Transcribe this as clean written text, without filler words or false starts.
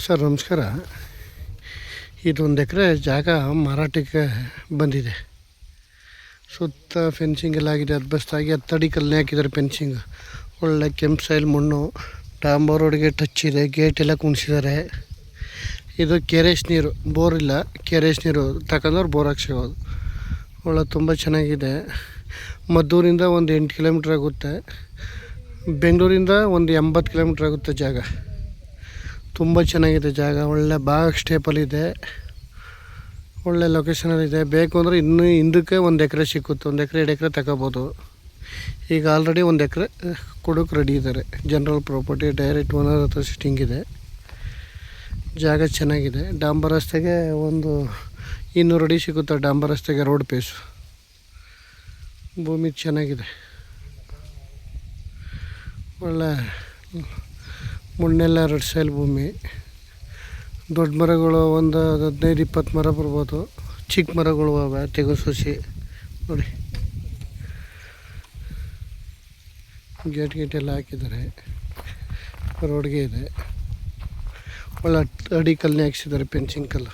Sir ನಮಸ್ಕಾರ. ಇದೊಂದು ಎಕರೆ ಜಾಗ ಮಾರಾಟಕ್ಕೆ ಬಂದಿದೆ. ಸುತ್ತ ಫೆನ್ಸಿಂಗ್ ಎಲ್ಲ ಆಗಿದೆ, ಅದ್ಬಸ್ತಾಗಿ 10 ಅಡಿ ಕಲ್ಲನ್ನೇ ಹಾಕಿದ್ದಾರೆ. ಫೆನ್ಸಿಂಗ್ ಒಳ್ಳೆ ಕೆಂಪು ಸೈಲ್ ಮಣ್ಣು, ಡಾಂಬರ್ ರೋಡ್ಗೆ ಟಚ್ ಇದೆ, ಗೇಟ್ ಎಲ್ಲ ಕುಣಿಸಿದ್ದಾರೆ. ಇದು ಕೆರೆಸ್ ನೀರು, ಬೋರ್ ಇಲ್ಲ, ಕೆರೆಸ್ ನೀರು ತಗೊಂಡವ್ರು ಬೋರ್ ಹಾಕ್ಸ್ಕೋಬೋದು. ಒಳ್ಳೆ ತುಂಬ ಚೆನ್ನಾಗಿದೆ. ಮದ್ದೂರಿಂದ ಒಂದು 8 ಕಿಲೋಮೀಟ್ರ್ ಆಗುತ್ತೆ, ಬೆಂಗಳೂರಿಂದ ಒಂದು 80 ಕಿಲೋಮೀಟ್ರ್ ಆಗುತ್ತೆ ಜಾಗ. ತುಂಬ ಚೆನ್ನಾಗಿದೆ ಜಾಗ, ಒಳ್ಳೆ ಬಾಗ್ ಸ್ಟೇಪಲ್ಲಿದೆ, ಒಳ್ಳೆ ಲೊಕೇಶನಲ್ಲಿದೆ. ಬೇಕು ಅಂದರೆ ಇನ್ನೂ ಹಿಂದಕ್ಕೆ 1 ಎಕರೆ ಸಿಕ್ಕುತ್ತೆ, 1 ಎಕರೆ 2 ಎಕರೆ ತಗೋಬೋದು. ಈಗ ಆಲ್ರೆಡಿ 1 ಎಕರೆ ಕೊಡೋಕೆ ರೆಡಿ ಇದ್ದಾರೆ. ಜನರಲ್ ಪ್ರಾಪರ್ಟಿ, ಡೈರೆಕ್ಟ್ ಓನರ್ ಹತ್ರ ಸಿಟ್ಟಿಂಗ್ ಇದೆ. ಜಾಗ ಚೆನ್ನಾಗಿದೆ. ಡಾಂಬರ್ ರಸ್ತೆಗೆ ಒಂದು 200 ಅಡಿ ಸಿಗುತ್ತೆ. ಡಾಂಬರ್ ರಸ್ತೆಗೆ ರೋಡ್ ಪೇಸು. ಭೂಮಿ ಚೆನ್ನಾಗಿದೆ, ಒಳ್ಳೆ ಮಣ್ಣೆಲ್ಲ ರೆಡ್ ಸೈಲ್ ಭೂಮಿ. ದೊಡ್ಡ ಮರಗಳು ಒಂದು 15-20 ಮರ ಬರ್ಬೋದು. ಚಿಕ್ಕ ಮರಗಳು ಅವೆ, ತೆಗೋ ಸಸಿ ನೋಡಿ. ಗೇಟ್ ಎಲ್ಲ ಹಾಕಿದ್ದಾರೆ, ರೋಡ್ಗೆ ಇದೆ. ಒಳ್ಳೆ 10 ಅಡಿ ಕಲ್ಲನ್ನೇ ಹಾಕ್ಸಿದ್ದಾರೆ, ಫೆನ್ಸಿಂಗ್ ಕಲ್ಲು.